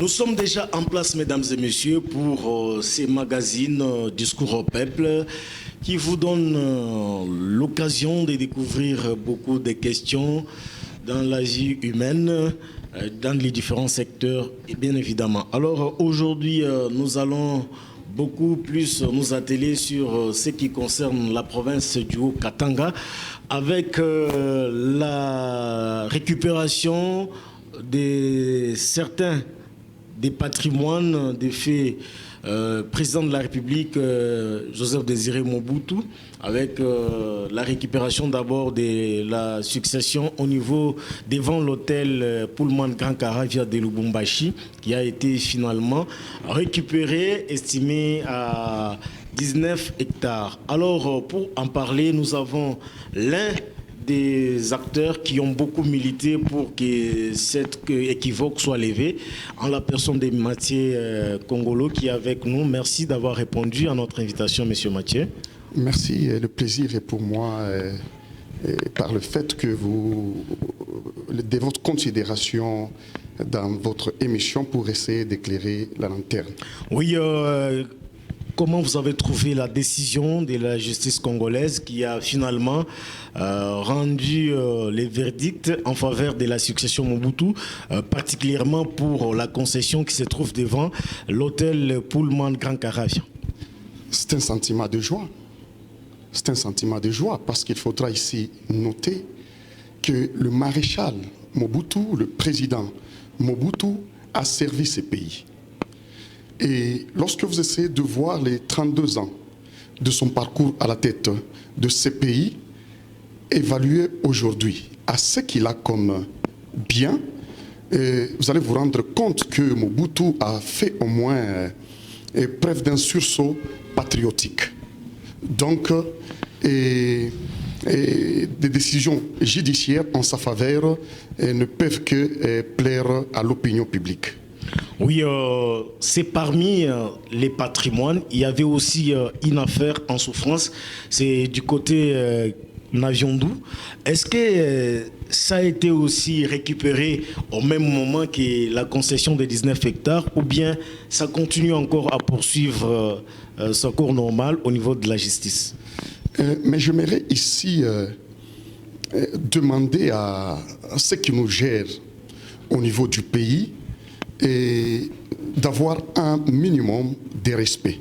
Nous sommes déjà en place, mesdames et messieurs, pour ces magazines Discours au peuple qui vous donnent l'occasion de découvrir beaucoup de questions dans la vie humaine, dans les différents secteurs, et bien évidemment. Alors aujourd'hui, nous allons beaucoup plus nous atteler sur ce qui concerne la province du Haut-Katanga avec la récupération de certains des patrimoines des faits président de la République Joseph Désiré Mobutu, avec la récupération d'abord de la succession au niveau devant l'hôtel Pullman Grand Caravia de Lubumbashi, qui a été finalement récupéré, estimé à 19 hectares. Alors pour en parler, nous avons l'un des acteurs qui ont beaucoup milité pour que cette équivoque soit levée, en la personne de Mathieu Kongolo qui est avec nous. Merci d'avoir répondu à notre invitation, Monsieur Mathieu. Merci, le plaisir est pour moi par le fait que de votre considération dans votre émission pour essayer d'éclairer la lanterne. Oui, comment vous avez trouvé la décision de la justice congolaise qui a finalement rendu les verdicts en faveur de la succession Mobutu, particulièrement pour la concession qui se trouve devant l'hôtel Pullman Grand Caravia? C'est un sentiment de joie. C'est un sentiment de joie parce qu'il faudra ici noter que le maréchal Mobutu, le président Mobutu, a servi ce pays. Et lorsque vous essayez de voir les 32 ans de son parcours à la tête de ce pays, évalué aujourd'hui à ce qu'il a comme bien, vous allez vous rendre compte que Mobutu a fait au moins preuve d'un sursaut patriotique. Donc, des décisions judiciaires en sa faveur ne peuvent que plaire à l'opinion publique. Oui, c'est parmi les patrimoines. Il y avait aussi une affaire en souffrance, c'est du côté Naviondou. Est-ce que ça a été aussi récupéré au même moment que la concession des 19 hectares ou bien ça continue encore à poursuivre son cours normal au niveau de la justice? Mais j'aimerais ici demander à ceux qui nous gèrent au niveau du pays et d'avoir un minimum de respect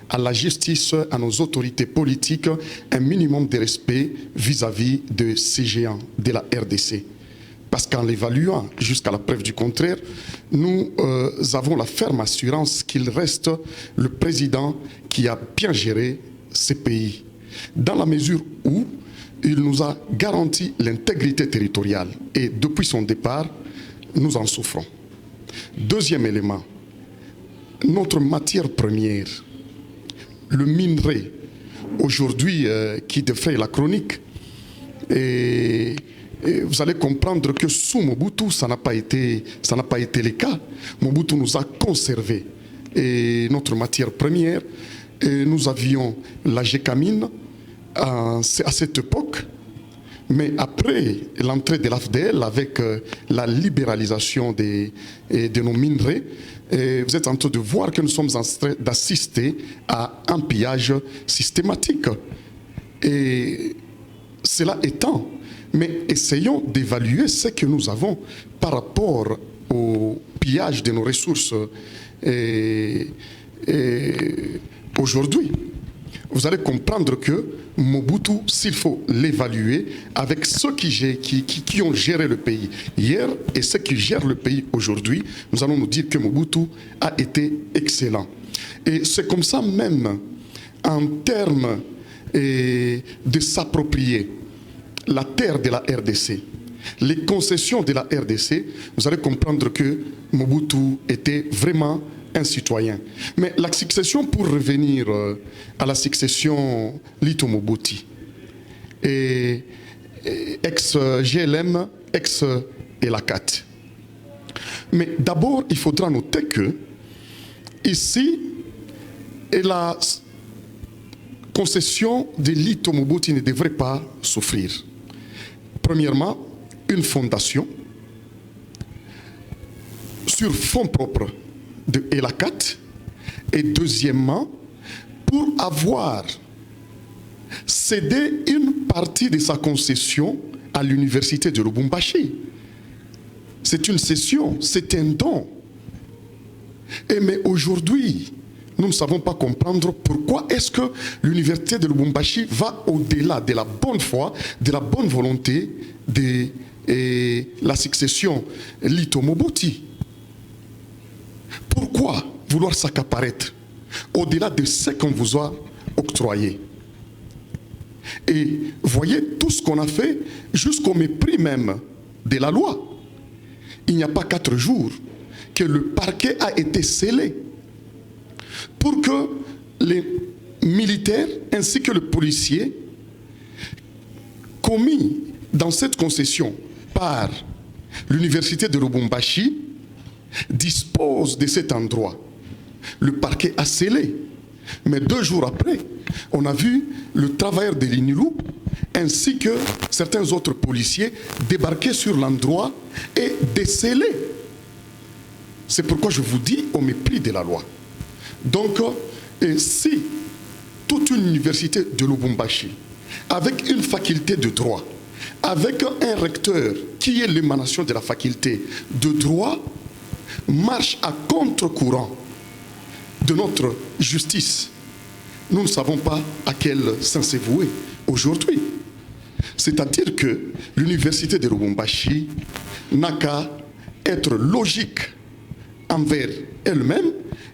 à la justice, à nos autorités politiques, un minimum de respect vis-à-vis de ces géants de la RDC. Parce qu'en l'évaluant jusqu'à la preuve du contraire, nous avons la ferme assurance qu'il reste le président qui a bien géré ce pays, dans la mesure où il nous a garanti l'intégrité territoriale. Et depuis son départ, nous en souffrons. Deuxième élément, notre matière première, le minerai, aujourd'hui qui défraie la chronique, et vous allez comprendre que sous Mobutu, ça n'a pas été le cas. Mobutu nous a conservé et notre matière première. Et nous avions la Gécamine à cette époque. Mais après l'entrée de l'AFDL, avec la libéralisation de nos minerais, vous êtes en train de voir que nous sommes en train d'assister à un pillage systématique. Et cela étant, mais essayons d'évaluer ce que nous avons par rapport au pillage de nos ressources aujourd'hui. Vous allez comprendre que Mobutu, s'il faut l'évaluer avec ceux qui ont géré le pays hier et ceux qui gèrent le pays aujourd'hui, nous allons nous dire que Mobutu a été excellent. Et c'est comme ça même, en termes de s'approprier la terre de la RDC, les concessions de la RDC, vous allez comprendre que Mobutu était vraiment un citoyen. Mais la succession, pour revenir à la succession Lito Mobutu, ex-GLM, ex-ELACAT. Mais d'abord, il faudra noter que ici, la concession de Lito Mobutu ne devrait pas souffrir. Premièrement, une fondation sur fonds propres de ELACAT, et deuxièmement, pour avoir cédé une partie de sa concession à l'université de Lubumbashi. C'est une cession, c'est un don. Mais aujourd'hui, nous ne savons pas comprendre pourquoi est-ce que l'université de Lubumbashi va au-delà de la bonne foi, de la bonne volonté de la succession Lito Mobutu. Pourquoi vouloir s'accaparer au-delà de ce qu'on vous a octroyé? Et voyez tout ce qu'on a fait jusqu'au mépris même de la loi. Il n'y a pas 4 jours que le parquet a été scellé pour que les militaires ainsi que le policier commis dans cette concession par l'université de Lubumbashi disposent de cet endroit. Le parquet a scellé. Mais 2 jours après, on a vu le travailleur de l'INILU ainsi que certains autres policiers débarquer sur l'endroit et déceler. C'est pourquoi je vous dis au mépris de la loi. Donc, si toute une université de Lubumbashi, avec une faculté de droit, avec un recteur qui est l'émanation de la faculté de droit, marche à contre-courant de notre justice, nous ne savons pas à quel sens c'est voué aujourd'hui. C'est-à-dire que l'université de Lubumbashi n'a qu'à être logique envers elle-même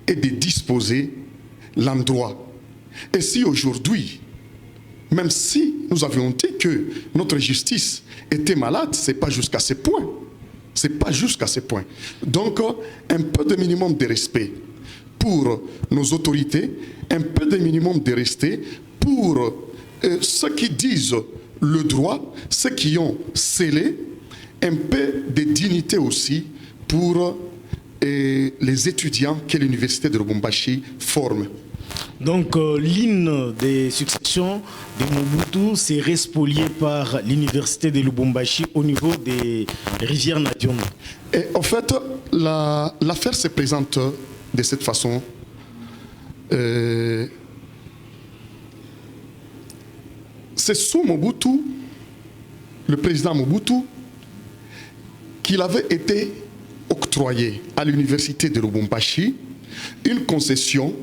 et de disposer l'endroit. Et si aujourd'hui, même si nous avions dit que notre justice était malade, ce n'est pas jusqu'à ce point. Ce n'est pas jusqu'à ce point. Donc, un peu de minimum de respect pour nos autorités, un peu de minimum de respect pour ceux qui disent le droit, ceux qui ont scellé, un peu de dignité aussi pour les étudiants que l'université de Lubumbashi forme. Donc l'hymne des successions de Mobutu s'est respolié par l'université de Lubumbashi au niveau des rivières Nadion. Et en fait, l'affaire se présente de cette façon. C'est sous Mobutu, le président Mobutu, qu'il avait été octroyé à l'université de Lubumbashi une concession,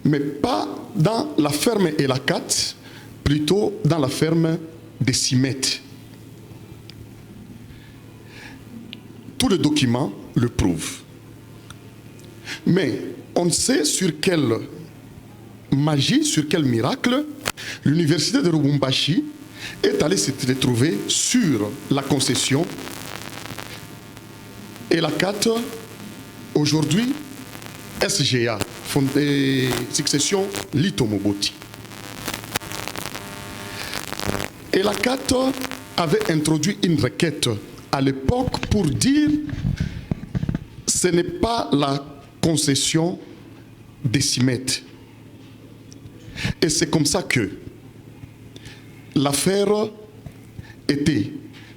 mais pas dans la ferme ELACAT, plutôt dans la ferme des Cimettes. Tous les documents le prouvent. Mais on sait sur quelle magie, sur quel miracle, l'université de Lubumbashi est allée se retrouver sur la concession ELACAT, aujourd'hui SGA, succession Lito Mobutu. ELACAT avait introduit une requête à l'époque pour dire ce n'est pas la concession des Cimettes. Et c'est comme ça que l'affaire était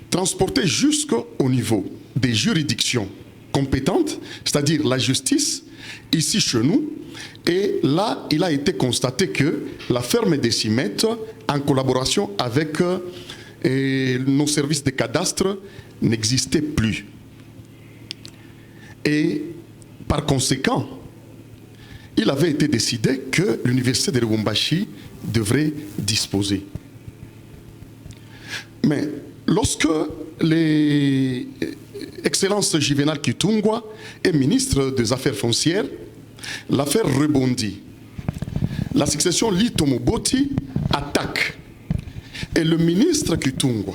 transportée jusqu'au niveau des juridictions compétentes, c'est-à-dire la justice, ici chez nous. Et là, il a été constaté que la ferme des Cimettes, en collaboration avec nos services de cadastre, n'existait plus. Et par conséquent, il avait été décidé que l'université de Lubumbashi devrait disposer. Mais lorsque l'excellence Juvenal Kitungwa est ministre des Affaires foncières, l'affaire rebondit. La succession Lito Mobutu attaque. Et le ministre Kitungwa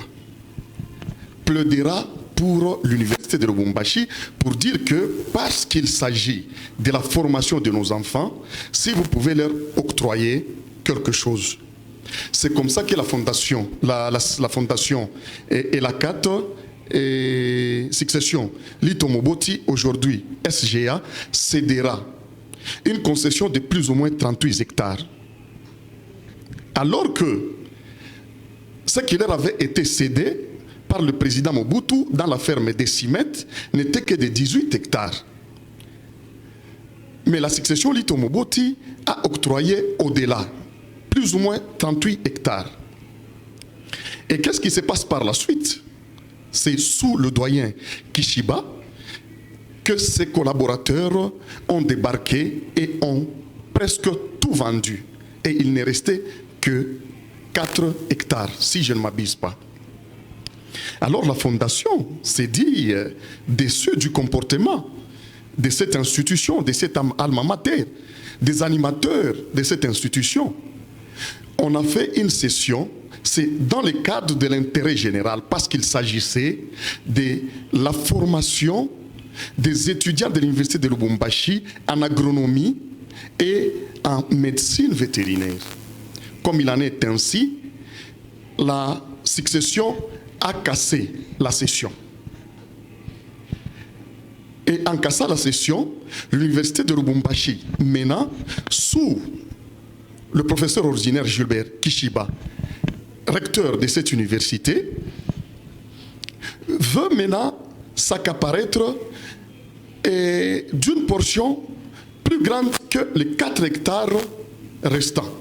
plaidera pour l'université de Lubumbashi pour dire que parce qu'il s'agit de la formation de nos enfants, si vous pouvez leur octroyer quelque chose. C'est comme ça que la fondation, la fondation ELACAT et succession Lito Mobutu, aujourd'hui SGA, cédera une concession de plus ou moins 38 hectares. Alors que ce qui leur avait été cédé par le président Mobutu dans la ferme des Cimettes n'était que de 18 hectares. Mais la succession Lito Moboti a octroyé au-delà, plus ou moins 38 hectares. Et qu'est-ce qui se passe par la suite? C'est sous le doyen Kishiba que ses collaborateurs ont débarqué et ont presque tout vendu. Et il n'est resté que 4 hectares, si je ne m'abuse pas. Alors la fondation s'est dit déçue du comportement de cette institution, de cette alma mater, des animateurs de cette institution. On a fait une session, c'est dans le cadre de l'intérêt général, parce qu'il s'agissait de la formation des étudiants de l'université de Lubumbashi en agronomie et en médecine vétérinaire. Comme il en est ainsi, la succession a cassé la session. Et en cassant la session, l'université de Lubumbashi, maintenant, sous le professeur ordinaire Gilbert Kishiba, recteur de cette université, veut maintenant s'accaparer d'une portion plus grande que les 4 hectares restants.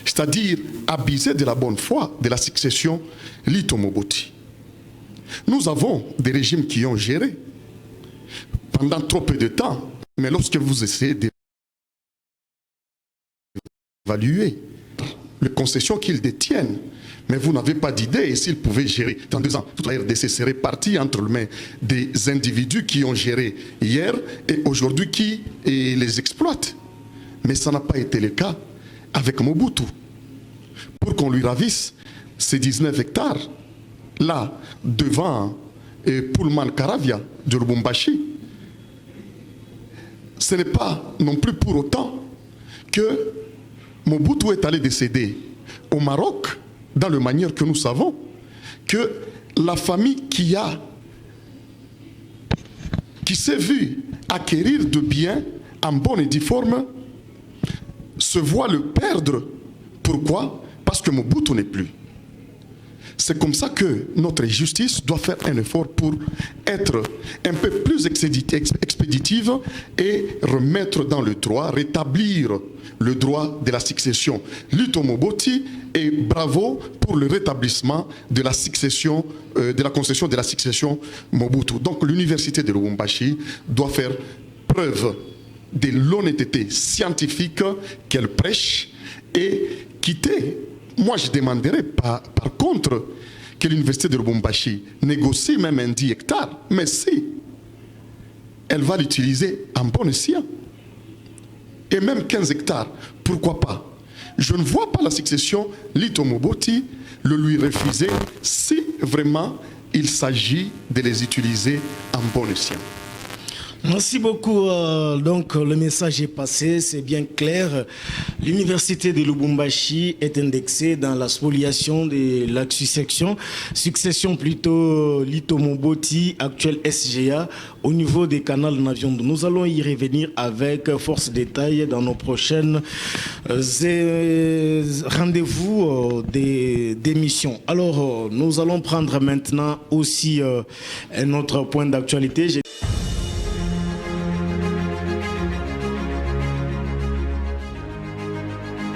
C'est-à-dire abuser de la bonne foi de la succession Lito Moboti. Nous avons des régimes qui ont géré pendant trop peu de temps, mais lorsque vous essayez d'évaluer les concessions qu'ils détiennent, mais vous n'avez pas d'idée, et s'ils pouvaient gérer dans 2 ans, toute la RDC serait partie entre les mains des individus qui ont géré hier et aujourd'hui qui les exploitent. Mais ça n'a pas été le cas avec Mobutu. Pour qu'on lui ravisse ces 19 hectares, là, devant Pullman Karavia de Lubumbashi, ce n'est pas non plus pour autant que Mobutu est allé décéder au Maroc, dans la manière que nous savons, que la famille qui s'est vue acquérir de biens en bonne et due forme se voit le perdre. Pourquoi? Parce que Mobutu n'est plus. C'est comme ça que notre justice doit faire un effort pour être un peu plus expéditive et remettre dans le droit, rétablir le droit de la succession Lito Moboti, et bravo pour le rétablissement de la succession, de la concession de la succession Mobutu. Donc l'université de Lubumbashi doit faire preuve de l'honnêteté scientifique qu'elle prêche et quitter. Moi, je demanderais par contre que l'université de Lubumbashi négocie même un 10 hectares, mais si elle va l'utiliser en bon escient, et même 15 hectares, pourquoi pas? Je ne vois pas la succession Lito Moboti le lui refuser si vraiment il s'agit de les utiliser en bon escient. Merci beaucoup. Donc, le message est passé, c'est bien clair. L'université de Lubumbashi est indexée dans la spoliation de la succession plutôt Lito Moboti, actuel SGA, au niveau des canaux Naviondo. Nous allons y revenir avec force détail dans nos prochaines rendez-vous d'émissions. Alors, nous allons prendre maintenant aussi un autre point d'actualité.